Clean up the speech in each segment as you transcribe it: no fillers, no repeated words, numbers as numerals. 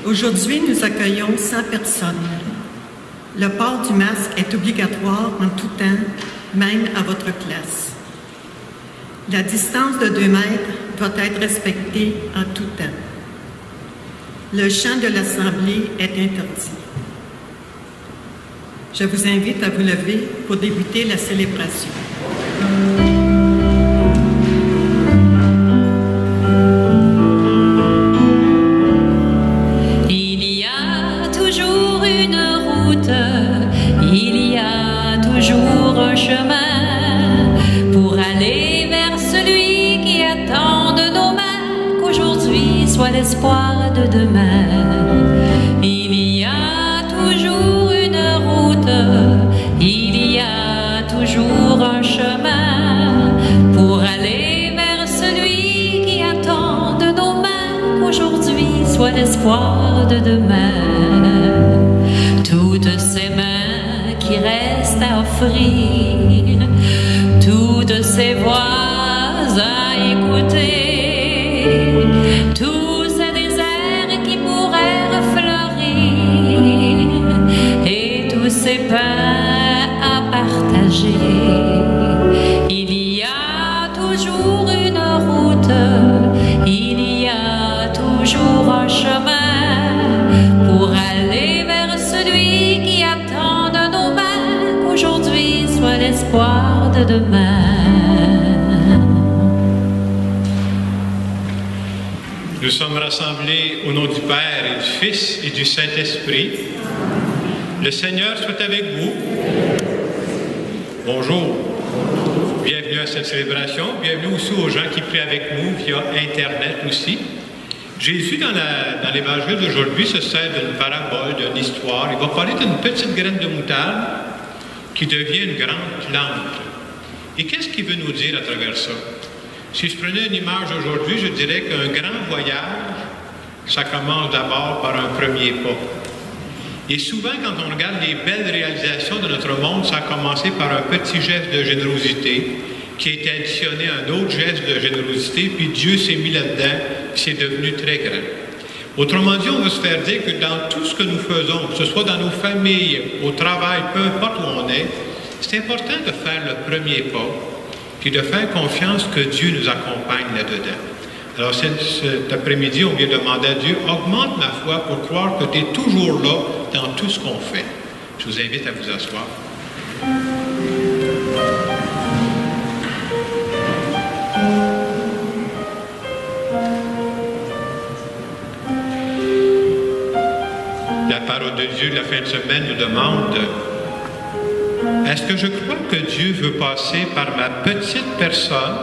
Aujourd'hui, nous accueillons 100 personnes. Le port du masque est obligatoire en tout temps, même à votre classe. La distance de 2 mètres doit être respectée en tout temps. Le chant de l'Assemblée est interdit. Je vous invite à vous lever pour débuter la célébration. Il y a toujours une route, il y a toujours un chemin pour aller vers celui qui attend de nos mains qu'aujourd'hui soit l'espoir de demain. Il y a toujours une route, il y a toujours un chemin pour aller vers celui qui attend de nos mains qu'aujourd'hui soit l'espoir de demain. Toutes ces mains qui restent à offrir, toutes ces voix à écouter, tous ces déserts qui pourraient refleurir et tous ces pains à partager. Il y a toujours une route, il y a toujours un chemin pour aller vers celui qui attend de nos mains qu'aujourd'hui soit l'espoir de demain. Nous sommes rassemblés au nom du Père et du Fils et du Saint-Esprit. Le Seigneur soit avec vous. Bonjour. Bienvenue à cette célébration. Bienvenue aussi aux gens qui prient avec nous via Internet aussi. Jésus, dans l'évangile d'aujourd'hui, se sert d'une parabole, d'une histoire. Il va parler d'une petite graine de moutarde qui devient une grande plante. Et qu'est-ce qu'il veut nous dire à travers ça? Si je prenais une image aujourd'hui, je dirais qu'un grand voyage, ça commence d'abord par un premier pas. Et souvent, quand on regarde les belles réalisations de notre monde, ça a commencé par un petit geste de générosité qui a été additionné à un autre geste de générosité, puis Dieu s'est mis là-dedans, puis c'est devenu très grand. Autrement dit, on veut se faire dire que dans tout ce que nous faisons, que ce soit dans nos familles, au travail, peu importe où on est, c'est important de faire le premier pas, puis de faire confiance que Dieu nous accompagne là-dedans. Alors cet après-midi, on vient demander à Dieu, augmente ma foi pour croire que tu es toujours là dans tout ce qu'on fait. Je vous invite à vous asseoir. La parole de Dieu de la fin de semaine nous demande: est-ce que je crois que Dieu veut passer par ma petite personne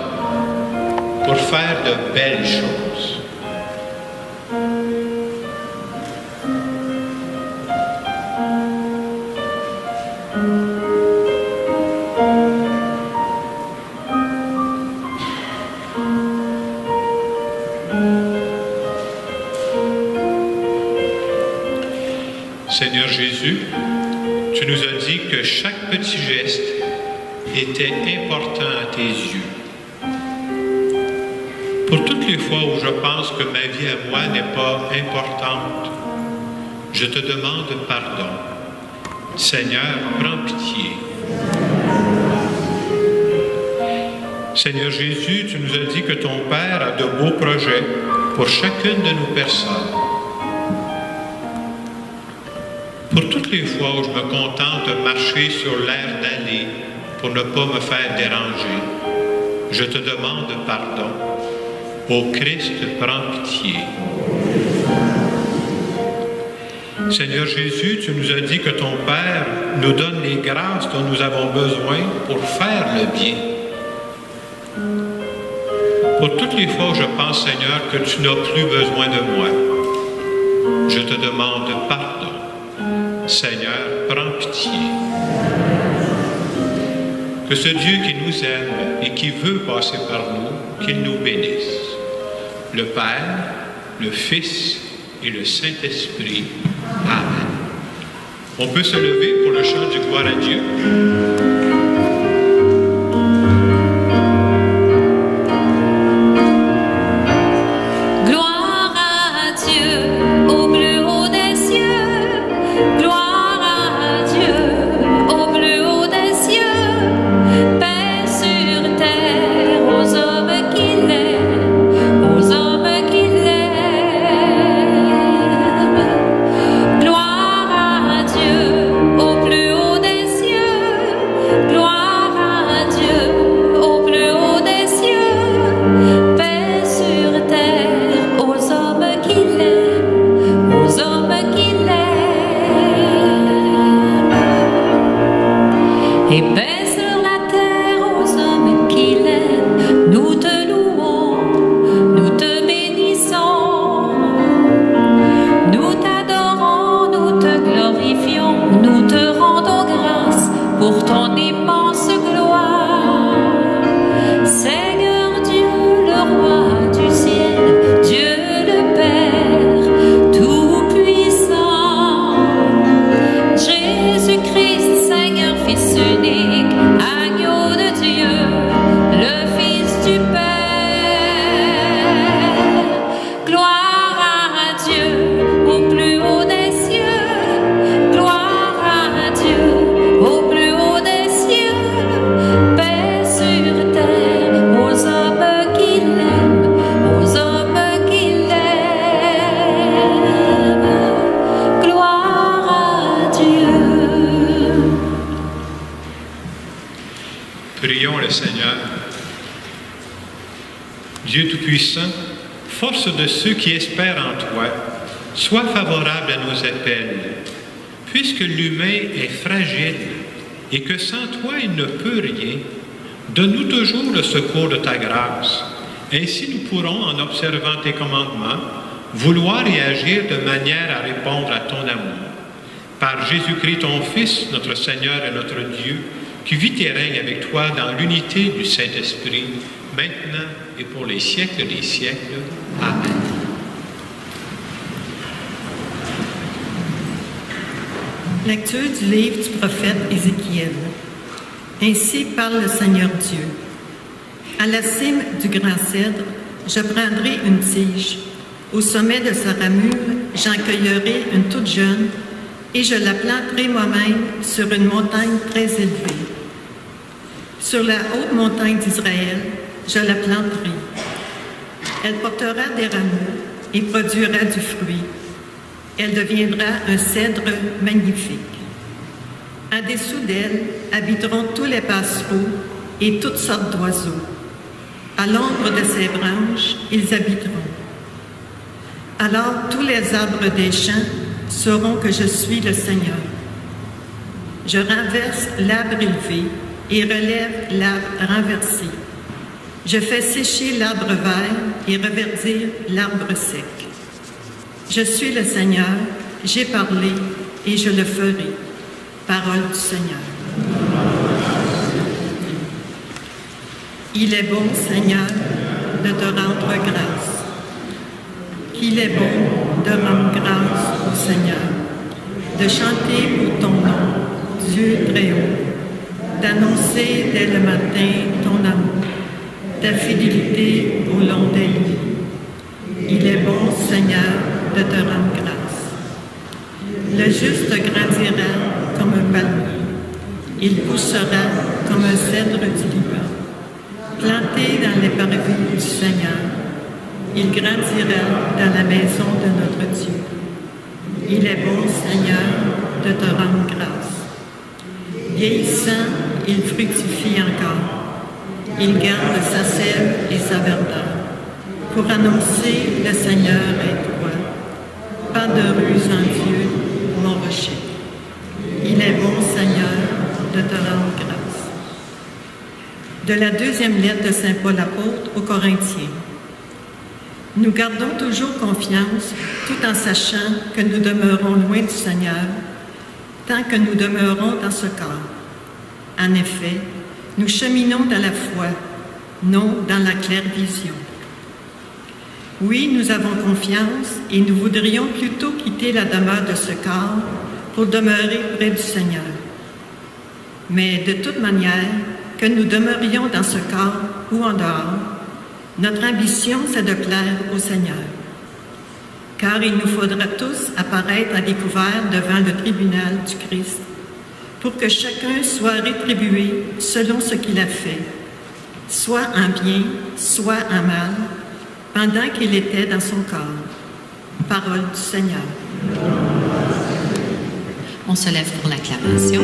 pour faire de belles choses? Seigneur Jésus, tu nous as dit que chaque petit geste était important à tes yeux. Pour toutes les fois où je pense que ma vie à moi n'est pas importante, je te demande pardon. Seigneur, prends pitié. Seigneur Jésus, tu nous as dit que ton Père a de beaux projets pour chacune de nos personnes. Pour toutes les fois où je me contente de marcher sur l'air d'aller pour ne pas me faire déranger, je te demande pardon. Ô Christ, prends pitié. Seigneur Jésus, tu nous as dit que ton Père nous donne les grâces dont nous avons besoin pour faire le bien. Pour toutes les fois où je pense, Seigneur, que tu n'as plus besoin de moi, je te demande pardon. Seigneur, prends pitié. Que ce Dieu qui nous aime et qui veut passer par nous, qu'il nous bénisse. Le Père, le Fils et le Saint-Esprit. Amen. On peut se lever pour le chant du gloire à Dieu. Gloire à Dieu au plus haut. et paix sur la terre aux hommes qui l'aiment. Nous te louons, nous te bénissons, nous t'adorons, nous te glorifions, nous te rendons grâce pour ton immense gloire. Seigneur Dieu, le roi du ciel, Dieu le Père tout-puissant, Jésus-Christ, Seigneur, Fils unique, agneau de Dieu, le Fils du Père. Gloire à Dieu au plus haut des cieux, gloire à Dieu au plus haut des cieux, paix sur terre aux hommes qui l'aiment, aux hommes qui l'aiment. Gloire à Dieu. Prions le Seigneur. Dieu Tout-Puissant, force de ceux qui espèrent en toi, sois favorable à nos appels. Puisque l'humain est fragile et que sans toi il ne peut rien, donne-nous toujours le secours de ta grâce. Ainsi nous pourrons, en observant tes commandements, vouloir et agir de manière à répondre à ton amour. Par Jésus-Christ, ton Fils, notre Seigneur et notre Dieu, qui vit et règne avec toi dans l'unité du Saint-Esprit, maintenant et pour les siècles des siècles. Amen. Lecture du livre du prophète Ézéchiel. Ainsi parle le Seigneur Dieu. À la cime du grand cèdre, je prendrai une tige. Au sommet de sa ramure, j'en cueillerai une toute jeune, et je la planterai moi-même sur une montagne très élevée. Sur la haute montagne d'Israël, je la planterai. Elle portera des rameaux et produira du fruit. Elle deviendra un cèdre magnifique. En dessous d'elle habiteront tous les passereaux et toutes sortes d'oiseaux. À l'ombre de ses branches, ils habiteront. Alors tous les arbres des champs sauront que je suis le Seigneur. Je renverse l'arbre élevé et relève l'arbre renversé. Je fais sécher l'arbre vert et reverdir l'arbre sec. Je suis le Seigneur, j'ai parlé et je le ferai. Parole du Seigneur. Il est bon, Seigneur, de te rendre grâce. Qu'il est bon de rendre grâce au Seigneur, de chanter pour ton nom, Dieu très haut, d'annoncer dès le matin ton amour, ta fidélité au long des nuits. Il est bon, Seigneur, de te rendre grâce. Le juste grandira comme un palmier. Il poussera comme un cèdre du Liban. Planté dans les parvis du Seigneur, il grandira dans la maison de notre Dieu. Il est bon, Seigneur, de te rendre grâce. Vieillissant, il fructifie encore. Il garde sa sève et sa verdeur pour annoncer le Seigneur est toi. Pas de ruse en Dieu, mon rocher. Il est bon, Seigneur, de te rendre grâce. De la deuxième lettre de Saint Paul apôtre aux Corinthiens. Nous gardons toujours confiance, tout en sachant que nous demeurons loin du Seigneur, tant que nous demeurons dans ce corps. En effet, nous cheminons dans la foi, non dans la claire vision. Oui, nous avons confiance et nous voudrions plutôt quitter la demeure de ce corps pour demeurer près du Seigneur. Mais de toute manière, que nous demeurions dans ce corps ou en dehors, notre ambition, c'est de plaire au Seigneur. Car il nous faudra tous apparaître à découvert devant le tribunal du Christ, pour que chacun soit rétribué selon ce qu'il a fait, soit en bien, soit en mal, pendant qu'il était dans son corps. Parole du Seigneur. On se lève pour l'acclamation.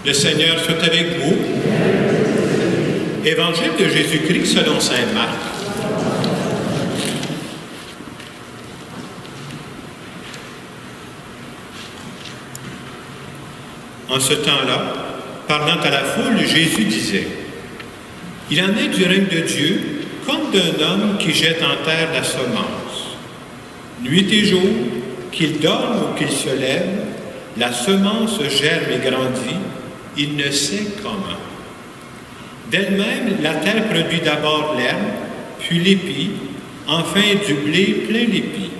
Le Seigneur soit avec vous. Évangile de Jésus-Christ selon saint Marc. En ce temps-là, parlant à la foule, Jésus disait, « Il en est du règne de Dieu comme d'un homme qui jette en terre la semence. Nuit et jour, qu'il dorme ou qu'il se lève, la semence germe et grandit, il ne sait comment. D'elle-même, la terre produit d'abord l'herbe, puis l'épi, enfin du blé plein l'épi.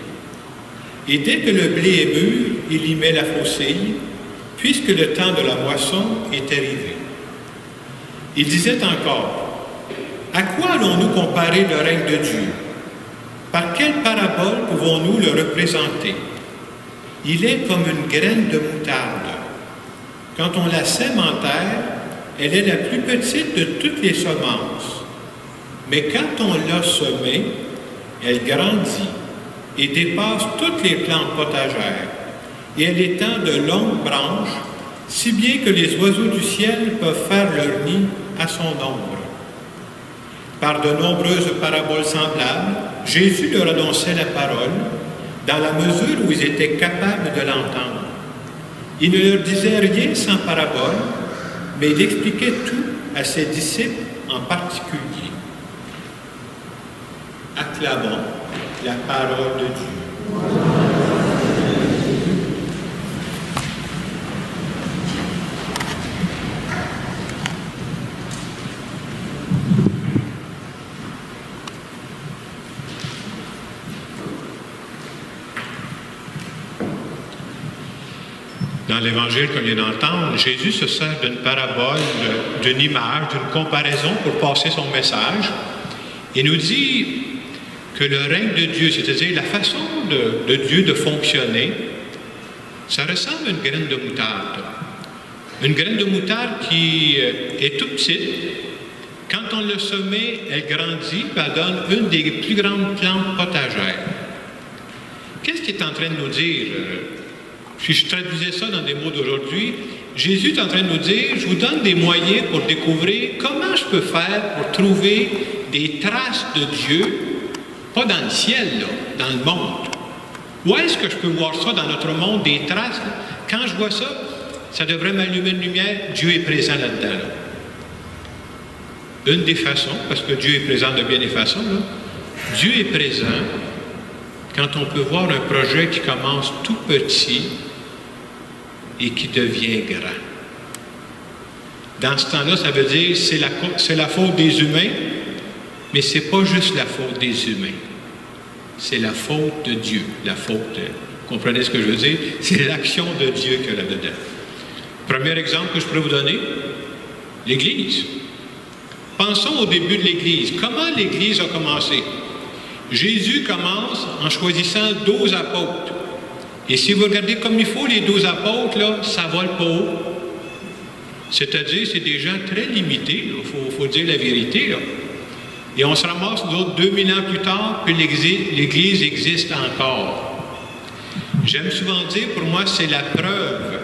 Et dès que le blé est mûr, il y met la faucille, puisque le temps de la moisson est arrivé. » Il disait encore, « À quoi allons-nous comparer le règne de Dieu? Par quelle parabole pouvons-nous le représenter? Il est comme une graine de moutarde. Quand on la sème en terre, elle est la plus petite de toutes les semences. Mais quand on l'a semée, elle grandit et dépasse toutes les plantes potagères, et elle étend de longues branches, si bien que les oiseaux du ciel peuvent faire leur nid à son ombre. » Par de nombreuses paraboles semblables, Jésus leur annonçait la parole, dans la mesure où ils étaient capables de l'entendre. Il ne leur disait rien sans parabole, mais il expliquait tout à ses disciples en particulier. Acclamons la parole de Dieu. Dans l'Évangile qu'on vient d'entendre, Jésus se sert d'une parabole, d'une image, d'une comparaison pour passer son message. Il nous dit que le règne de Dieu, c'est-à-dire la façon de Dieu de fonctionner, ça ressemble à une graine de moutarde. Une graine de moutarde qui est toute petite. Quand on l'a semée, elle grandit, puis elle donne une des plus grandes plantes potagères. Qu'est-ce qu'il est en train de nous dire? Si je traduisais ça dans des mots d'aujourd'hui, Jésus est en train de nous dire, je vous donne des moyens pour découvrir comment je peux faire pour trouver des traces de Dieu, pas dans le ciel, là, dans le monde. Où est-ce que je peux voir ça dans notre monde, des traces? Là? Quand je vois ça, ça devrait m'allumer une lumière, Dieu est présent là-dedans. Là. Une des façons, parce que Dieu est présent de bien des façons, là, Dieu est présent quand on peut voir un projet qui commence tout petit et qui devient grand. Dans ce temps-là, ça veut dire que c'est la faute des humains, mais ce n'est pas juste la faute des humains. C'est la faute de Dieu. La faute, comprenez ce que je veux dire? C'est l'action de Dieu qu'il y a là-dedans. Premier exemple que je pourrais vous donner, l'Église. Pensons au début de l'Église. Comment l'Église a commencé? Jésus commence en choisissant 12 apôtres. Et si vous regardez comme il faut, les 12 apôtres, là, ça vole pas haut. C'est-à-dire, c'est des gens très limités, il faut dire la vérité. Là. Et on se ramasse, nous autres, 2000 ans plus tard, puis l'Église existe encore. J'aime souvent dire, pour moi, c'est la preuve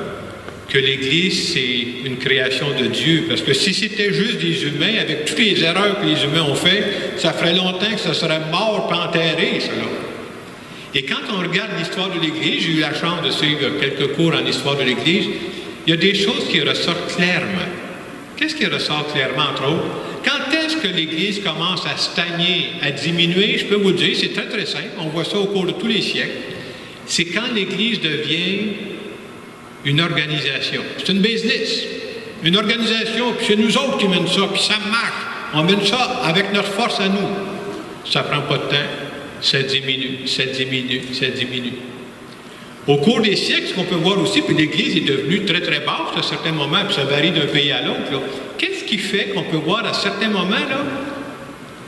que l'Église, c'est une création de Dieu. Parce que si c'était juste des humains, avec toutes les erreurs que les humains ont faites, ça ferait longtemps que ça serait mort et enterré, ça. Et quand on regarde l'histoire de l'Église, j'ai eu la chance de suivre quelques cours en histoire de l'Église, il y a des choses qui ressortent clairement. Qu'est-ce qui ressort clairement, entre autres? Quand est-ce que l'Église commence à stagner, à diminuer? Je peux vous dire, c'est très, très simple. On voit ça au cours de tous les siècles. C'est quand l'Église devient une organisation. C'est une business. Une organisation, puis c'est nous autres qui mènent ça, puis ça marche. On mène ça avec notre force à nous. Ça ne prend pas de temps. Ça diminue, ça diminue, ça diminue. Au cours des siècles, ce qu'on peut voir aussi, puis l'Église est devenue très, très basse à certains moments, puis ça varie d'un pays à l'autre. Qu'est-ce qui fait qu'on peut voir à certains moments, là,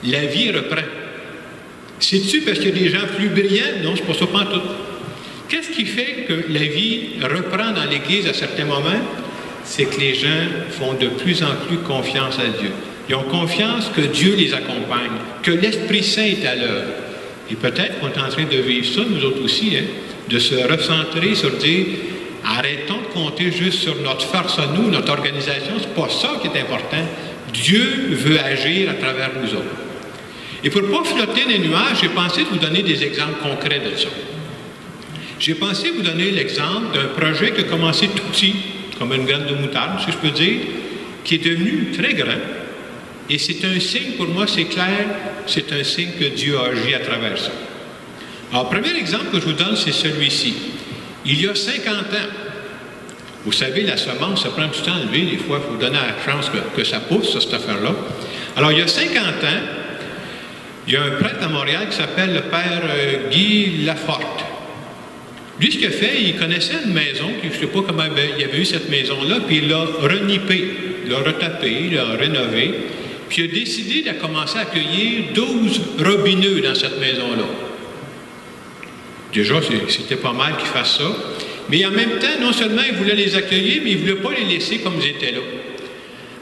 la vie reprend? C'est-tu parce qu'il y a des gens plus brillants? Non, c'est pas ça, pas tout. Qu'est-ce qui fait que la vie reprend dans l'Église à certains moments? C'est que les gens font de plus en plus confiance à Dieu. Ils ont confiance que Dieu les accompagne, que l'Esprit Saint est à l'œuvre. Et peut-être qu'on est en train de vivre ça, nous autres aussi, hein, de se recentrer sur dire, arrêtons de compter juste sur notre force à nous, notre organisation. C'est pas ça qui est important. Dieu veut agir à travers nous autres. Et pour ne pas flotter dans les nuages, j'ai pensé de vous donner des exemples concrets de ça. J'ai pensé vous donner l'exemple d'un projet qui a commencé tout petit, comme une graine de moutarde, si je peux dire, qui est devenu très grand. Et c'est un signe, pour moi, c'est clair, c'est un signe que Dieu a agi à travers ça. Alors, le premier exemple que je vous donne, c'est celui-ci. Il y a 50 ans, vous savez, la semence, ça prend du temps à lever, des fois, il faut donner la chance que ça pousse, cette affaire-là. Alors, il y a 50 ans, il y a un prêtre à Montréal qui s'appelle le père Guy Laforte. Lui, ce qu'il a fait, il connaissait une maison, je ne sais pas comment il avait eu cette maison-là, puis il l'a renippée, il l'a retapée, il l'a rénovée, puis il a décidé de commencer à accueillir 12 robineux dans cette maison-là. Déjà, c'était pas mal qu'il fasse ça. Mais en même temps, non seulement il voulait les accueillir, mais il ne voulait pas les laisser comme ils étaient là.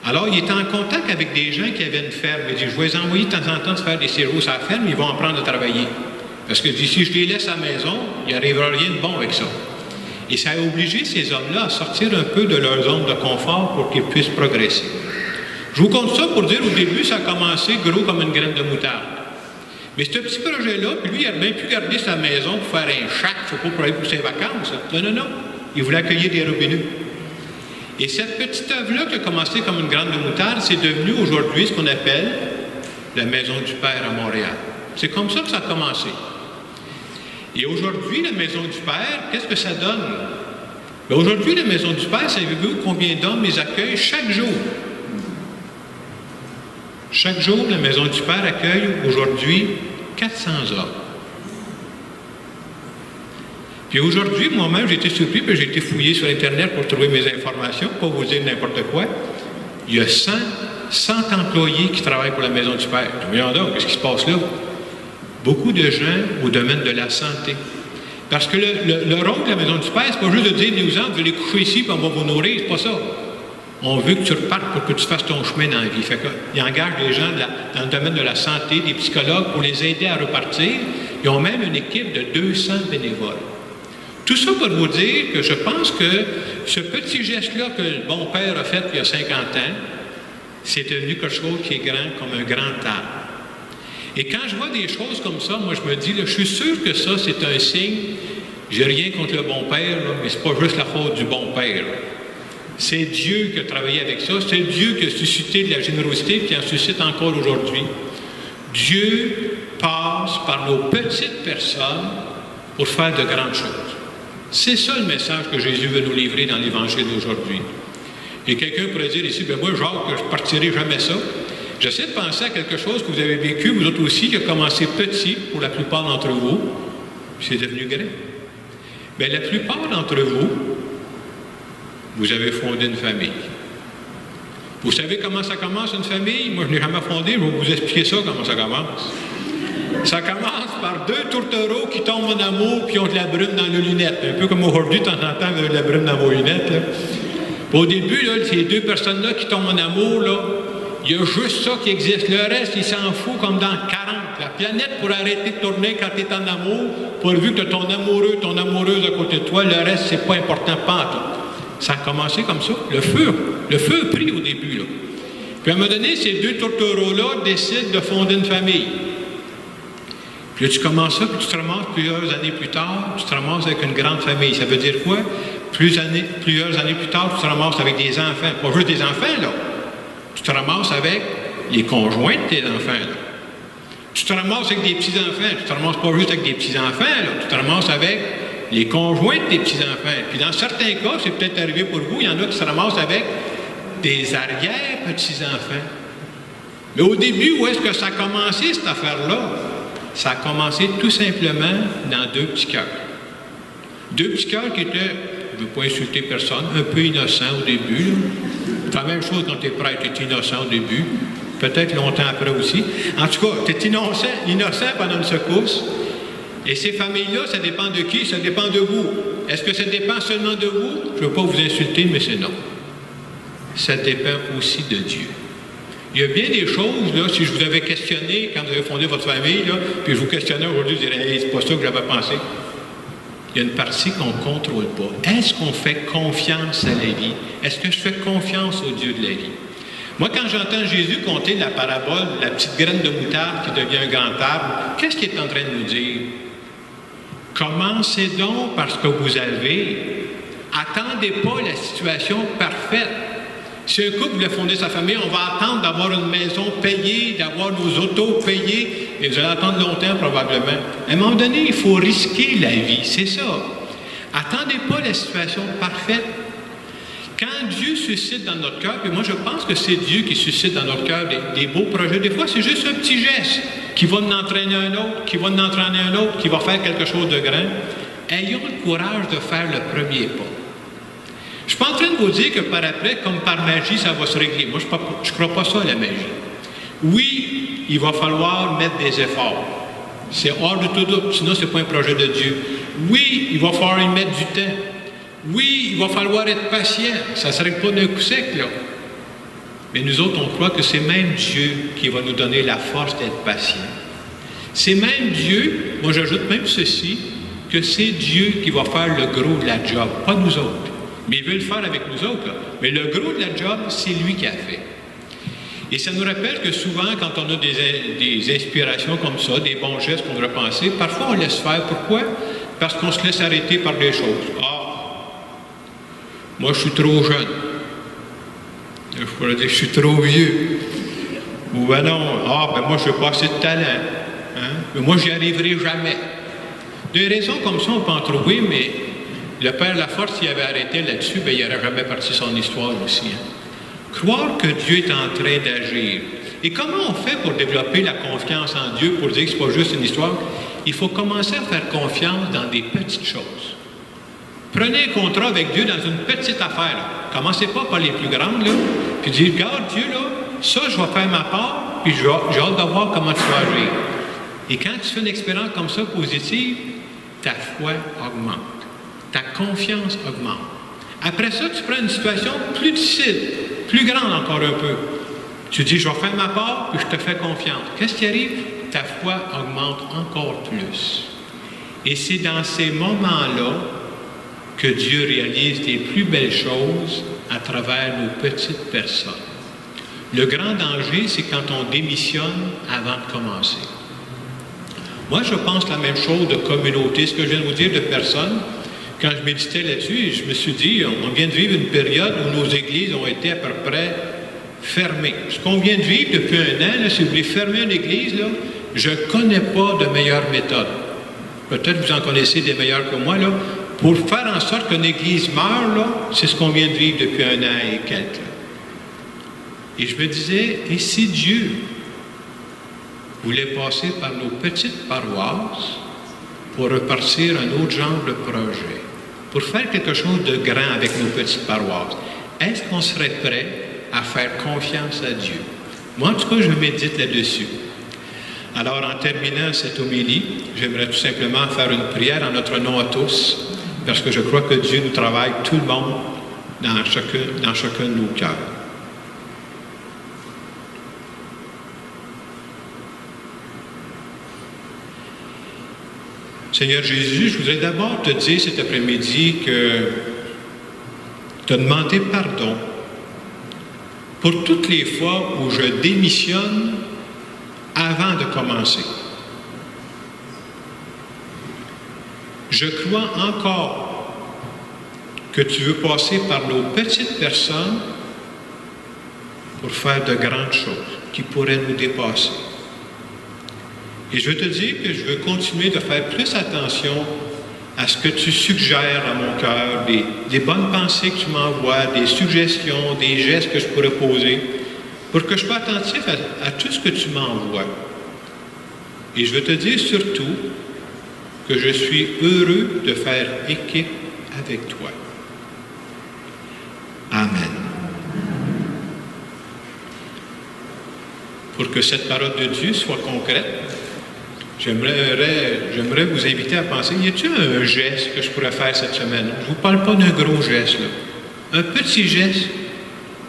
Alors, il était en contact avec des gens qui avaient une ferme. Il dit, je vais les envoyer de temps en temps se faire des sirop à la ferme, ils vont apprendre à travailler. Parce que si je les laisse à la maison, il n'y arrivera rien de bon avec ça. Et ça a obligé ces hommes-là à sortir un peu de leur zone de confort pour qu'ils puissent progresser. Je vous compte ça pour dire, au début, ça a commencé gros comme une graine de moutarde. Mais ce petit projet-là, puis lui, il a bien pu garder sa maison pour faire un shack, il ne faut pas pour aller pour ses vacances. Non, non, non. Il voulait accueillir des robineux. Et cette petite œuvre-là qui a commencé comme une graine de moutarde, c'est devenu aujourd'hui ce qu'on appelle la Maison du Père à Montréal. C'est comme ça que ça a commencé. Et aujourd'hui, la Maison du Père, qu'est-ce que ça donne? Bien, aujourd'hui, la Maison du Père, savez-vous combien d'hommes les accueillent chaque jour? Chaque jour, la Maison du Père accueille aujourd'hui 400 hommes. Puis aujourd'hui, moi-même, j'ai été surpris, puis j'ai été fouillé sur Internet pour trouver mes informations, pas vous dire n'importe quoi. Il y a 100 employés qui travaillent pour la Maison du Père. Voyons donc, qu'est-ce qui se passe là? Beaucoup de gens au domaine de la santé. Parce que le rôle de la Maison du Père, c'est pas juste de dire, vous allez coucher ici, puis on va vous nourrir, c'est pas ça. On veut que tu repartes pour que tu fasses ton chemin dans la vie. Fait qu'ils engagent des gens dans le domaine de la santé, des psychologues, pour les aider à repartir. Ils ont même une équipe de 200 bénévoles. Tout ça pour vous dire que je pense que ce petit geste-là que le bon père a fait il y a 50 ans, c'est devenu quelque chose qui est grand comme un grand arbre. Et quand je vois des choses comme ça, moi je me dis, là, je suis sûr que ça c'est un signe, j'ai rien contre le bon père, là, mais c'est pas juste la faute du bon père. C'est Dieu qui a travaillé avec ça, c'est Dieu qui a suscité de la générosité et qui en suscite encore aujourd'hui. Dieu passe par nos petites personnes pour faire de grandes choses. C'est ça le message que Jésus veut nous livrer dans l'Évangile d'aujourd'hui. Et quelqu'un pourrait dire ici, bien moi, Jacques, je ne partirai jamais ça. J'essaie de penser à quelque chose que vous avez vécu, vous autres aussi, qui a commencé petit pour la plupart d'entre vous, puis c'est devenu grand. Bien, la plupart d'entre vous, vous avez fondé une famille. Vous savez comment ça commence une famille? Moi, je n'ai jamais fondé, je vais vous expliquer ça, comment ça commence. Ça commence par deux tourtereaux qui tombent en amour puis ont de la brume dans leurs lunettes. Un peu comme aujourd'hui, de temps en temps, vous avez de la brume dans vos lunettes. Là. Au début, là, ces deux personnes-là qui tombent en amour, là, il y a juste ça qui existe. Le reste, ils s'en foutent comme dans 40. La planète pourrait arrêter de tourner quand tu es en amour, pourvu que tu as ton amoureux, ton amoureuse à côté de toi. Le reste, c'est pas important, pas en tout. Ça a commencé comme ça. Le feu a pris au début. Là. Puis à un moment donné, ces deux tourtereaux-là décident de fonder une famille. Puis là, tu commences ça, puis tu te ramasses plusieurs années plus tard, tu te ramasses avec une grande famille. Ça veut dire quoi? Plusieurs années plus tard, tu te ramasses avec des enfants. Pas juste des enfants, là. Tu te ramasses avec les conjoints de tes enfants, là. Tu te ramasses avec des petits-enfants. Tu te ramasses pas juste avec des petits-enfants, là. Tu te ramasses avec les conjoints de tes petits-enfants. Puis dans certains cas, c'est peut-être arrivé pour vous, il y en a qui se ramassent avec des arrière-petits-enfants. Mais au début, où est-ce que ça a commencé, cette affaire-là? Ça a commencé tout simplement dans deux petits cœurs. Deux petits cœurs qui étaient, je ne veux pas insulter personne, un peu innocents au début. C'est la même chose quand tu es prêtre, tu es innocent au début, peut-être longtemps après aussi. En tout cas, tu es innocent pendant une secousse. Et ces familles-là, ça dépend de qui? Ça dépend de vous. Est-ce que ça dépend seulement de vous? Je ne veux pas vous insulter, mais c'est non. Ça dépend aussi de Dieu. Il y a bien des choses, là, si je vous avais questionné quand vous avez fondé votre famille, là, puis je vous questionnais aujourd'hui, je dirais, hey, c'est pas ça que j'avais pensé. il y a une partie qu'on ne contrôle pas. Est-ce qu'on fait confiance à la vie? Est-ce que je fais confiance au Dieu de la vie? Moi, quand j'entends Jésus conter la parabole de la petite graine de moutarde qui devient un grand arbre, qu'est-ce qu'il est en train de nous dire? Commencez donc par ce que vous avez. Attendez pas la situation parfaite. Si un couple voulait fonder sa famille, on va attendre d'avoir une maison payée, d'avoir nos autos payées, et vous allez attendre longtemps probablement. À un moment donné, il faut risquer la vie, c'est ça. Attendez pas la situation parfaite. Quand Dieu suscite dans notre cœur, et moi je pense que c'est Dieu qui suscite dans notre cœur des beaux projets, des fois c'est juste un petit geste qui va nous entraîner un autre, qui va nous entraîner un autre, qui va faire quelque chose de grand. Ayons le courage de faire le premier pas. Je ne suis pas en train de vous dire que par après, comme par magie, ça va se régler. Moi, je ne crois pas ça à la magie. Oui, il va falloir mettre des efforts. C'est hors de tout doute, sinon ce n'est pas un projet de Dieu. Oui, il va falloir y mettre du temps. Oui, il va falloir être patient. Ça ne se règle pas d'un coup sec, là. Mais nous autres, on croit que c'est même Dieu qui va nous donner la force d'être patient. C'est même Dieu, moi j'ajoute même ceci, que c'est Dieu qui va faire le gros de la job, pas nous autres. Mais il veut le faire avec nous autres, là. Mais le gros de la job, c'est lui qui a fait. Et ça nous rappelle que souvent, quand on a des inspirations comme ça, des bons gestes qu'on devrait penser, parfois on laisse faire. Pourquoi? Parce qu'on se laisse arrêter par des choses. Ah, moi je suis trop jeune. Je pourrais dire, je suis trop vieux. Ou ben non, moi je n'ai pas assez de talent. Hein? Mais moi j'y arriverai jamais. Des raisons comme ça, on peut en trouver, mais le Père Laforce, s'il avait arrêté là-dessus, il n'aurait jamais parti son histoire aussi. Hein? Croire que Dieu est en train d'agir. Et comment on fait pour développer la confiance en Dieu, pour dire que ce n'est pas juste une histoire? Il faut commencer à faire confiance dans des petites choses. Prenez un contrat avec Dieu dans une petite affaire. Là. Commencez pas par les plus grandes, là, puis dites, regarde Dieu, là, ça, je vais faire ma part, puis j'ai hâte de voir comment tu vas agir. Et quand tu fais une expérience comme ça positive, ta foi augmente. Ta confiance augmente. Après ça, tu prends une situation plus difficile, plus grande encore un peu. Tu dis, je vais faire ma part, puis je te fais confiance. Qu'est-ce qui arrive? Ta foi augmente encore plus. Et c'est dans ces moments-là que Dieu réalise les plus belles choses à travers nos petites personnes. Le grand danger, c'est quand on démissionne avant de commencer. Moi, je pense la même chose de communauté. Ce que je viens de vous dire de personnes, quand je méditais là-dessus, je me suis dit, on vient de vivre une période où nos églises ont été à peu près fermées. Ce qu'on vient de vivre depuis un an, là, si vous voulez fermer une église, là, je ne connais pas de meilleure méthode. Peut-être que vous en connaissez des meilleures que moi, là. Pour faire en sorte qu'une église meure, là, c'est ce qu'on vient de vivre depuis un an et quelques. Et je me disais, et si Dieu voulait passer par nos petites paroisses pour repartir un autre genre de projet, pour faire quelque chose de grand avec nos petites paroisses, est-ce qu'on serait prêt à faire confiance à Dieu? Moi, en tout cas, je médite là-dessus. Alors, en terminant cette homélie, j'aimerais tout simplement faire une prière en notre nom à tous, parce que je crois que Dieu nous travaille tout le monde dans chacun de nos cœurs. Seigneur Jésus, je voudrais d'abord te dire cet après-midi que te demander pardon pour toutes les fois où je démissionne avant de commencer. Je crois encore que tu veux passer par nos petites personnes pour faire de grandes choses qui pourraient nous dépasser. Et je veux te dire que je veux continuer de faire plus attention à ce que tu suggères à mon cœur, des bonnes pensées que tu m'envoies, des suggestions, des gestes que je pourrais poser, pour que je sois attentif à tout ce que tu m'envoies. Et je veux te dire surtout que je suis heureux de faire équipe avec toi. Amen. Pour que cette parole de Dieu soit concrète, j'aimerais vous inviter à penser, y a-t-il un geste que je pourrais faire cette semaine? Je ne vous parle pas d'un gros geste, là. Un petit geste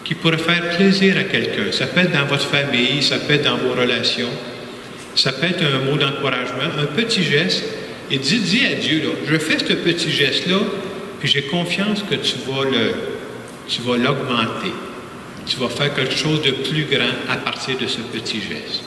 qui pourrait faire plaisir à quelqu'un. Ça peut être dans votre famille, ça peut être dans vos relations, ça peut être un mot d'encouragement, un petit geste Et dis à Dieu, là, je fais ce petit geste-là, puis j'ai confiance que tu vas l'augmenter. Tu vas faire quelque chose de plus grand à partir de ce petit geste.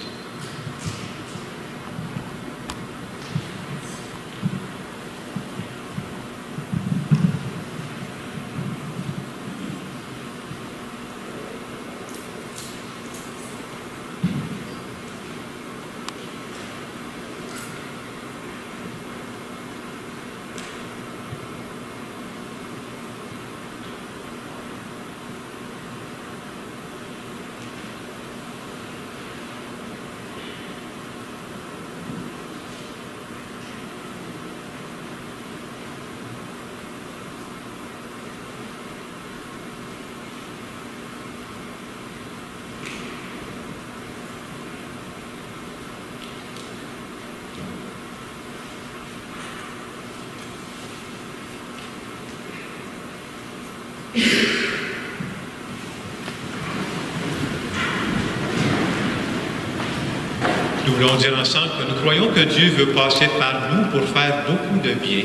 Nous voulons dire ensemble que nous croyons que Dieu veut passer par nous pour faire beaucoup de bien.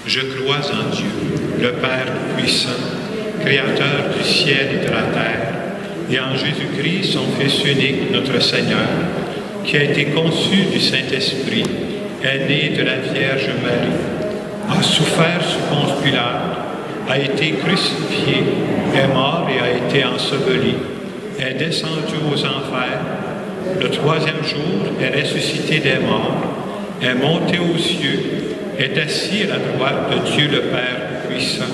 Je crois en Dieu, le Père puissant, Créateur du ciel et de la terre, et en Jésus-Christ, son Fils unique, notre Seigneur, qui a été conçu du Saint-Esprit, est né de la Vierge Marie, a souffert sous Ponce Pilate, a été crucifié, est mort et a été enseveli, est descendu aux enfers, le troisième jour est ressuscité des morts, est monté aux cieux, est assis à la droite de Dieu le Père puissant,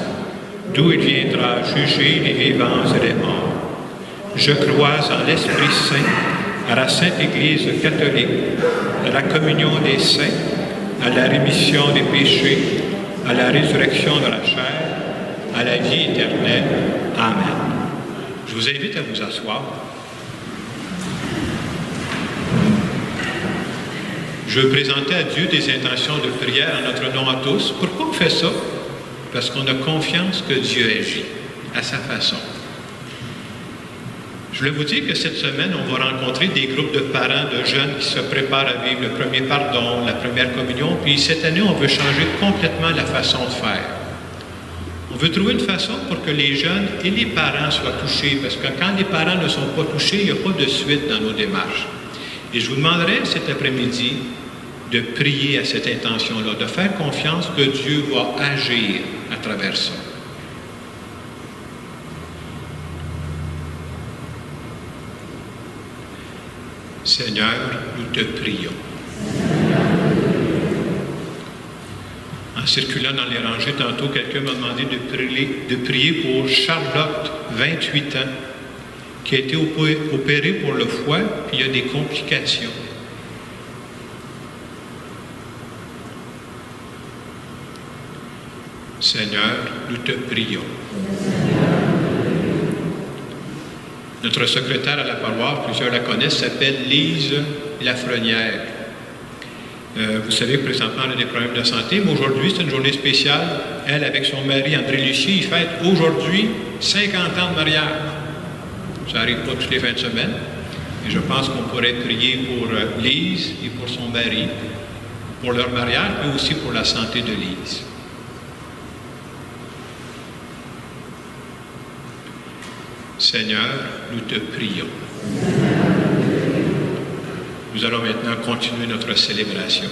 d'où il viendra juger les vivants et les morts. Je crois en l'Esprit Saint, à la Sainte Église catholique, à la communion des saints, à la rémission des péchés, à la résurrection de la chair, à la vie éternelle. Amen. Je vous invite à vous asseoir. Je veux présenter à Dieu des intentions de prière en notre nom à tous. Pourquoi on fait ça? Parce qu'on a confiance que Dieu agit à sa façon. Je voulais vous dire que cette semaine, on va rencontrer des groupes de parents, de jeunes qui se préparent à vivre le premier pardon, la première communion. Puis cette année, on veut changer complètement la façon de faire. On veut trouver une façon pour que les jeunes et les parents soient touchés. Parce que quand les parents ne sont pas touchés, il n'y a pas de suite dans nos démarches. Et je vous demanderai cet après-midi de prier à cette intention-là, de faire confiance que Dieu va agir à travers ça. Seigneur, nous te prions. En circulant dans les rangées, tantôt, quelqu'un m'a demandé de prier pour Charlotte, 28 ans, qui a été opérée pour le foie, puis il y a des complications. Seigneur, nous te prions. Notre secrétaire à la paroisse, plusieurs la connaissent, s'appelle Lise Lafrenière. Vous savez que présentement, elle a des problèmes de santé, mais aujourd'hui, c'est une journée spéciale. Elle, avec son mari, André Lucie, ils fêtent aujourd'hui 50 ans de mariage. Ça n'arrive pas toutes les fins de semaine. Et je pense qu'on pourrait prier pour Lise et pour son mari, pour leur mariage, mais aussi pour la santé de Lise. Seigneur, nous te prions. Nous allons maintenant continuer notre célébration.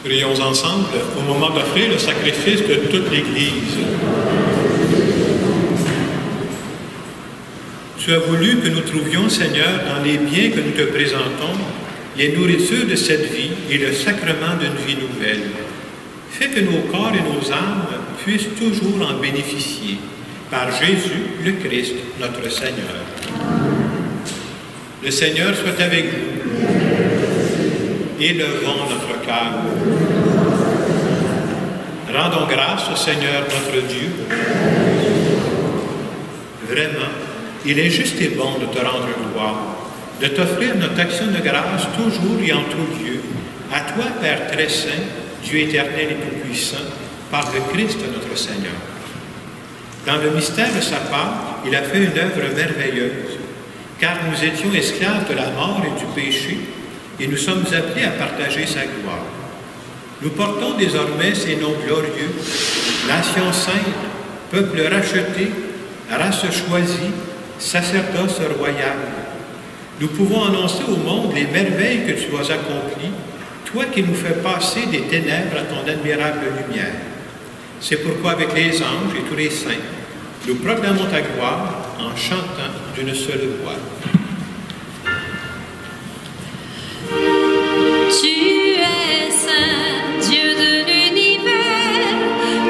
Prions ensemble au moment d'offrir le sacrifice de toute l'Église. Tu as voulu que nous trouvions, Seigneur, dans les biens que nous te présentons, les nourritures de cette vie et le sacrement d'une vie nouvelle. Fais que nos corps et nos âmes puissent toujours en bénéficier. Par Jésus, le Christ, notre Seigneur. Le Seigneur soit avec vous. Élevons notre cœur. Rendons grâce au Seigneur notre Dieu. Vraiment, il est juste et bon de te rendre gloire, de t'offrir notre action de grâce toujours et en tout lieu, à toi, Père très saint, Dieu éternel et tout-puissant, par le Christ notre Seigneur. Dans le mystère de sa part, il a fait une œuvre merveilleuse, car nous étions esclaves de la mort et du péché, et nous sommes appelés à partager sa gloire. Nous portons désormais ces noms glorieux, nation sainte, peuple racheté, race choisie, sacerdoce royal. Nous pouvons annoncer au monde les merveilles que tu as accomplies, toi qui nous fais passer des ténèbres à ton admirable lumière. C'est pourquoi avec les anges et tous les saints, nous proclamons ta gloire en chantant d'une seule voix. Tu es saint, Dieu de l'univers,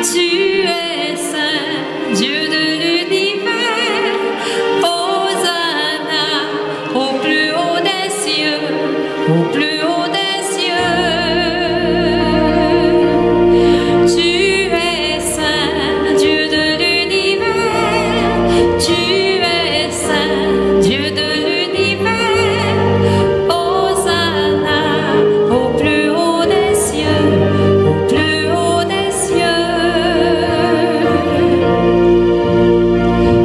tu es saint, Dieu de l'univers, Hosanna au plus haut des cieux, au plus haut des cieux. Tu es saint, Dieu de l'univers, tu es saint, Dieu de l'univers, Hosanna au plus haut des cieux, au plus haut des cieux.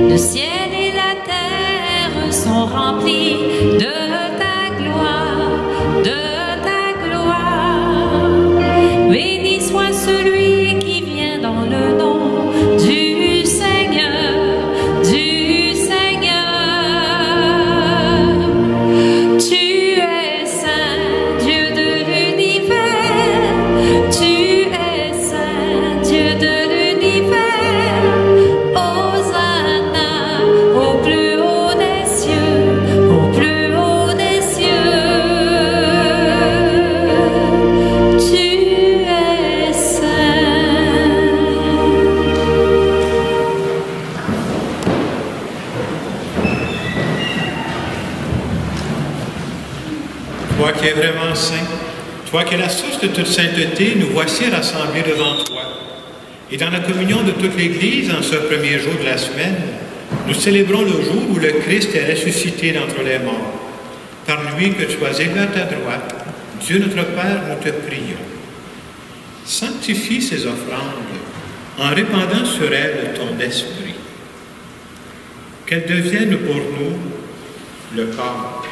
Le ciel et la terre sont remplis de ta gloire, de ta gloire. Béni soit celui qui vient dans le nom du Seigneur, du Seigneur. Tu es saint, Dieu de l'univers, tu es saint, Dieu de l'univers, Hosanna au plus haut des cieux, au plus haut des cieux. Tu es saint. Toi qui es vraiment saint, toi qui es la source de toute sainteté, nous voici rassemblés devant toi. Et dans la communion de toute l'Église, en ce premier jour de la semaine, nous célébrons le jour où le Christ est ressuscité d'entre les morts. Par lui que tu as élevé à ta droite, Dieu notre Père, nous te prions. Sanctifie ces offrandes en répandant sur elles ton esprit. Qu'elles deviennent pour nous le corps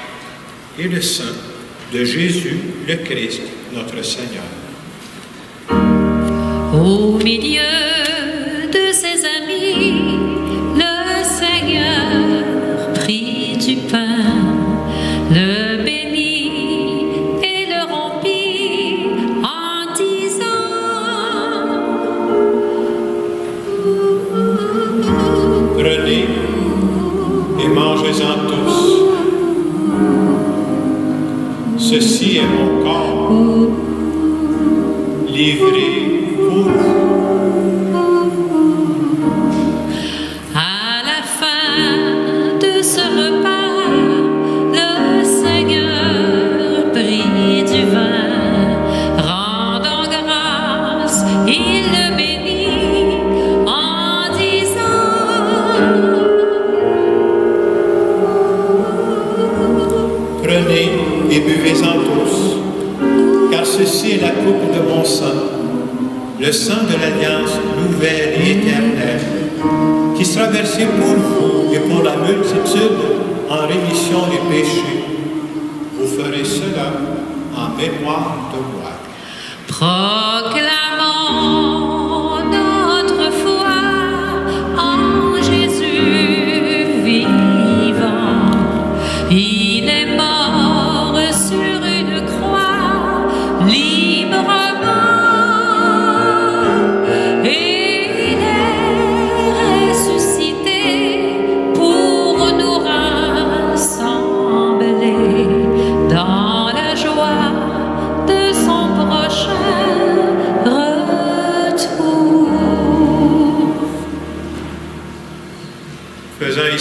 et le sang de Jésus, le Christ, notre Seigneur. Au milieu de ses amis, le Seigneur prit du pain, le bénit et le rompit en disant: Prenez et mangez-en tous. Ceci est mon corps, livré pour vous. À la fin de ce repas, le Seigneur prit du vin, rendant grâce, il le bénit en disant: Prenez et buvez-en tous, car ceci est la coupe de mon sang, le sang de l'alliance nouvelle et éternelle, qui sera versé pour vous et pour la multitude en rémission des péchés. Vous ferez cela en mémoire de moi. Proclamons notre foi en Jésus vivant. Il est mort sur une croix librement.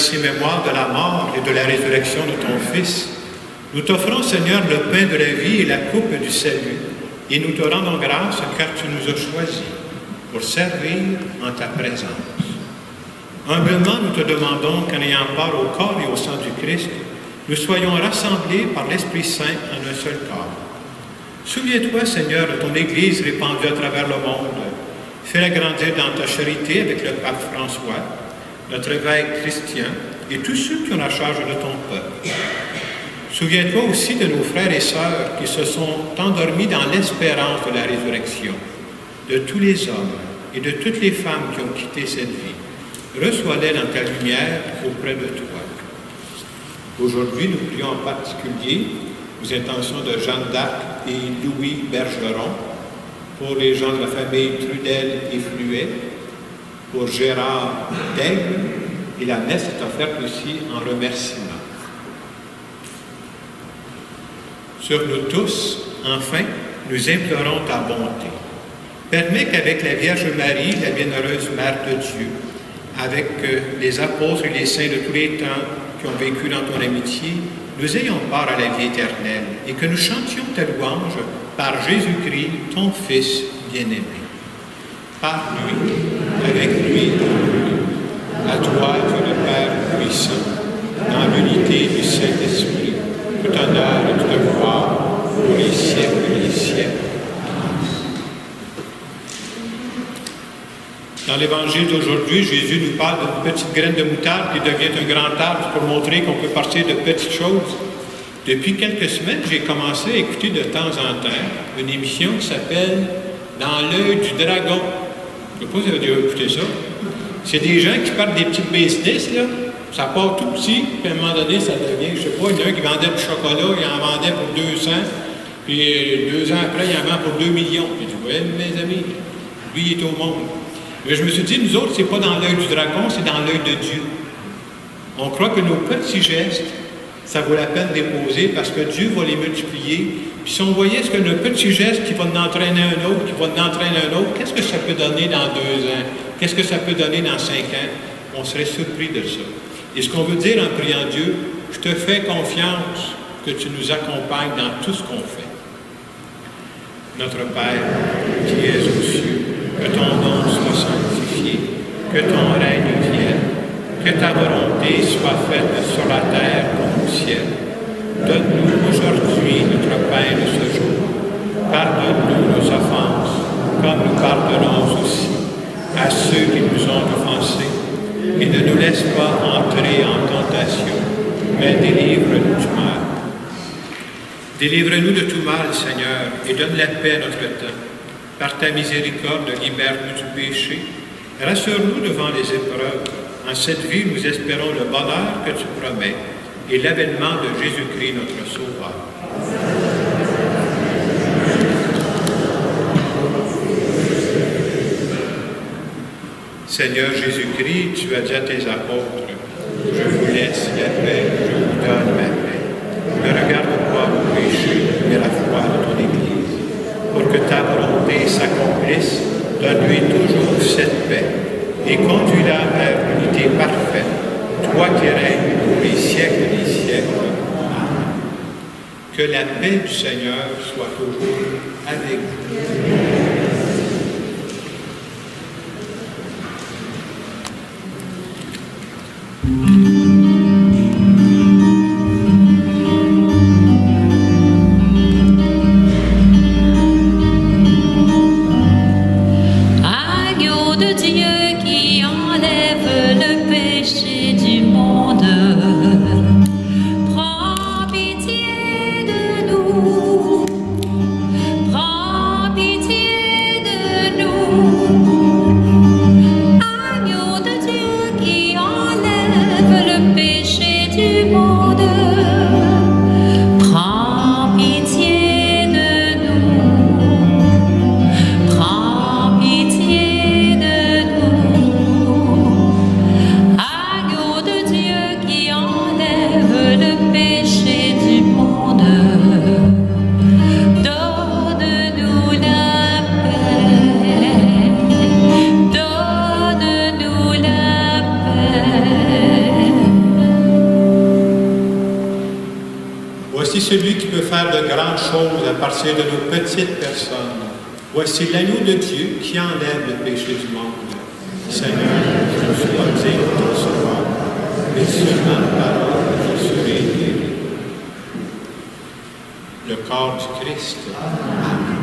ainsi mémoire de la mort et de la résurrection de ton Fils, nous t'offrons, Seigneur, le pain de la vie et la coupe du salut, et nous te rendons grâce car tu nous as choisis pour servir en ta présence. Humblement, nous te demandons qu'en ayant part au corps et au sang du Christ, nous soyons rassemblés par l'Esprit Saint en un seul corps. Souviens-toi, Seigneur, de ton Église répandue à travers le monde. Fais-la grandir dans ta charité avec le pape François, notre évêque Christian et tous ceux qui ont la charge de ton peuple. Souviens-toi aussi de nos frères et sœurs qui se sont endormis dans l'espérance de la résurrection, de tous les hommes et de toutes les femmes qui ont quitté cette vie. Reçois-les dans ta lumière auprès de toi. Aujourd'hui, nous prions en particulier aux intentions de Jeanne d'Arc et Louis Bergeron, pour les gens de la famille Trudel et Fluet, pour Gérard Daigle, et la messe est offerte aussi en remerciement. Sur nous tous, enfin, nous implorons ta bonté. Permets qu'avec la Vierge Marie, la bienheureuse Mère de Dieu, avec les apôtres et les saints de tous les temps qui ont vécu dans ton amitié, nous ayons part à la vie éternelle et que nous chantions ta louange par Jésus-Christ, ton Fils bien-aimé. Par lui, avec lui, à toi, Dieu le Père puissant, dans l'unité du Saint-Esprit, tout honneur et toute gloire pour les siècles et les siècles. Dans l'Évangile d'aujourd'hui, Jésus nous parle d'une petite graine de moutarde qui devient un grand arbre pour montrer qu'on peut partir de petites choses. Depuis quelques semaines, j'ai commencé à écouter de temps en temps une émission qui s'appelle « Dans l'œil du dragon ». Je ne sais pas si vous avez déjà écouté ça. C'est des gens qui partent des petites business, là. Ça part tout petit, puis à un moment donné, ça devient, je ne sais pas, il y en a un qui vendait du chocolat, il en vendait pour 200, puis 2 ans après, il en vend pour 2 millions. Puis je dis, ouais, mes amis, lui, il est au monde. Mais je me suis dit, nous autres, c'est pas dans l'œil du dragon, c'est dans l'œil de Dieu. On croit que nos petits gestes, ça vaut la peine de les poser parce que Dieu va les multiplier. Puis si on voyait ce que nos petits gestes qui vont en entraîner un autre, qui vont en entraîner un autre, qu'est-ce que ça peut donner dans 2 ans? Qu'est-ce que ça peut donner dans 5 ans? On serait surpris de ça. Et ce qu'on veut dire en priant Dieu, je te fais confiance que tu nous accompagnes dans tout ce qu'on fait. Notre Père, qui es aux cieux, que ton nom soit sanctifié, que ton règne vienne, que ta volonté soit faite sur la terre comme au ciel. Donne-nous aujourd'hui notre pain de ce jour. Pardonne-nous nos offenses, comme nous pardonnons aussi à ceux qui nous ont offensés. Et ne nous laisse pas entrer en tentation, mais délivre-nous du mal. Délivre-nous de tout mal, Seigneur, et donne la paix à notre temps. Par ta miséricorde, libère-nous du péché. Rassure-nous devant les épreuves. En cette vie, nous espérons le bonheur que tu promets et l'avènement de Jésus-Christ, notre Sauveur. Seigneur Jésus-Christ, tu as dit à tes apôtres, « Je vous laisse la paix, je vous donne ma paix. Ne regarde pas vos péchés, mais la foi de ton Église. Pour que ta volonté s'accomplisse, donne-lui toujours cette paix et conduis-la vers l'unité parfaite, toi qui règnes pour les siècles des siècles. Amen. Que la paix du Seigneur soit toujours avec vous. » Agneau de Dieu qui enlève grandes choses à partir de nos petites personnes. Voici l'agneau de Dieu qui enlève le péché du monde. Seigneur, je ne suis pas digne de te recevoir, mais seulement la parole que je serai guéri. Le corps du Christ. Amen.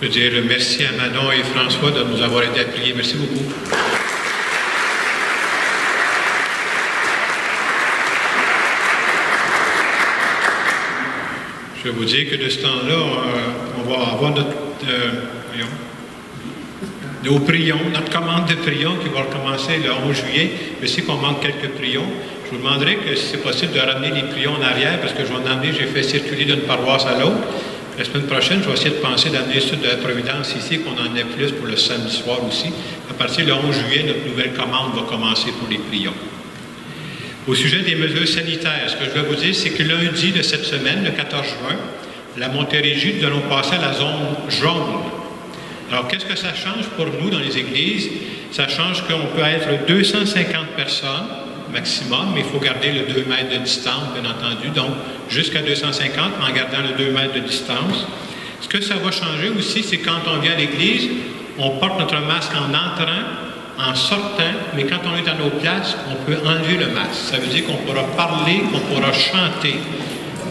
Je veux dire merci à Manon et François de nous avoir aidés à prier. Merci beaucoup. Je vais vous dire que de ce temps-là, on va avoir nos prions, notre commande de prions qui va recommencer le 11 juillet. Je sais qu'on manque quelques prions. Je vous demanderai que si c'est possible de ramener les prions en arrière parce que je vais en emmener, j'ai fait circuler d'une paroisse à l'autre. La semaine prochaine, je vais essayer de penser d'amener ceux de la Providence ici, qu'on en ait plus pour le samedi soir aussi. À partir du 11 juillet, notre nouvelle commande va commencer pour les prions. Au sujet des mesures sanitaires, ce que je vais vous dire, c'est que lundi de cette semaine, le 14 juin, la Montérégie, nous allons passer à la zone jaune. Alors, qu'est-ce que ça change pour nous dans les églises? Ça change qu'on peut être 250 personnes maximum, mais il faut garder le 2 mètres de distance, bien entendu. Donc, jusqu'à 250, mais en gardant le 2 mètres de distance. Ce que ça va changer aussi, c'est quand on vient à l'église, on porte notre masque en entrant, en sortant, mais quand on est à nos places, on peut enlever le masque. Ça veut dire qu'on pourra parler, qu'on pourra chanter,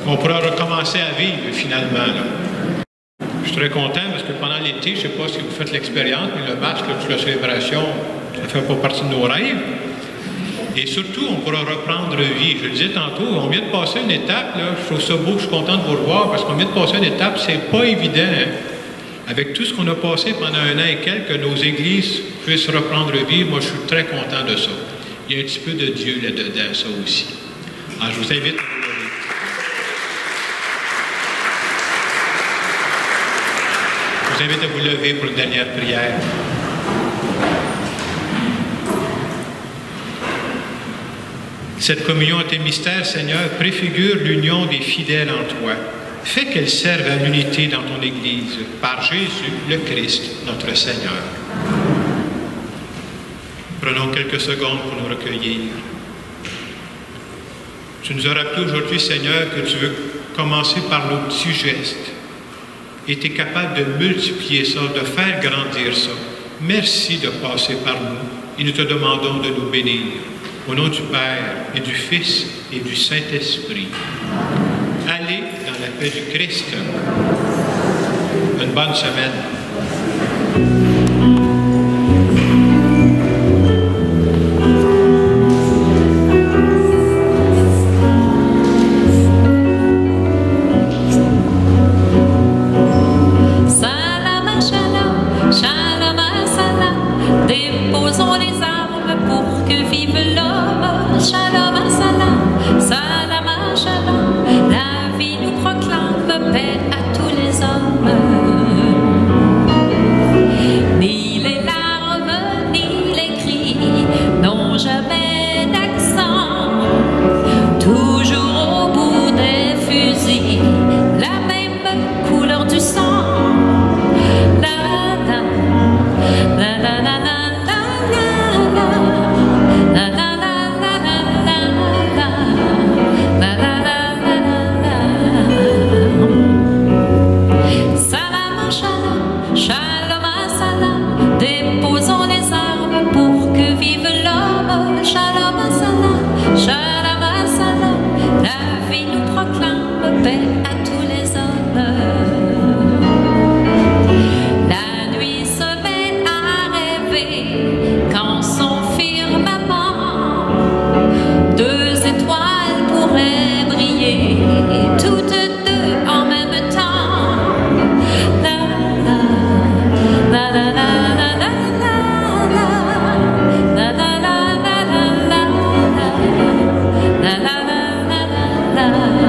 qu'on pourra recommencer à vivre finalement. Là. Je suis très content parce que pendant l'été, je ne sais pas si vous faites l'expérience, mais le masque, toute la célébration, ça ne fait pas partie de nos rêves. Et surtout, on pourra reprendre vie. Je le disais tantôt, on vient de passer une étape, là, je trouve ça beau, je suis content de vous revoir, parce qu'on vient de passer une étape, c'est pas évident. Hein? Avec tout ce qu'on a passé pendant 1 an et quelques, que nos églises puissent reprendre vie, moi je suis très content de ça. Il y a un petit peu de Dieu là-dedans, ça aussi. Alors je vous invite à vous lever. Je vous invite à vous lever pour une dernière prière. Cette communion à tes mystères, Seigneur, préfigure l'union des fidèles en toi. Fais qu'elle serve à l'unité dans ton Église, par Jésus, le Christ, notre Seigneur. Prenons quelques secondes pour nous recueillir. Tu nous as rappelé aujourd'hui, Seigneur, que tu veux commencer par nos petits gestes. Et tu es capable de multiplier ça, de faire grandir ça. Merci de passer par nous et nous te demandons de nous bénir. Au nom du Père et du Fils et du Saint-Esprit. Allez dans la paix du Christ. Une bonne semaine. Salam, shalom, shalom, salam. Déposons les armes pour que vive l'homme. Shalom, salam, salam, shalom. La vie nous proclame paix à tous les hommes. Ni les larmes, ni les cris n'ont jamais d'accent. Toujours au bout des fusils, la même couleur du sang. La la la la la la. Déposons les armes pour que vive l'homme. Shalom, salam, shalom, salam. La vie nous proclame paix à tous les hommes. La nuit se met à rêver quand son firmament 2 étoiles pourraient briller, toutes 2 en même temps. La la la la la. La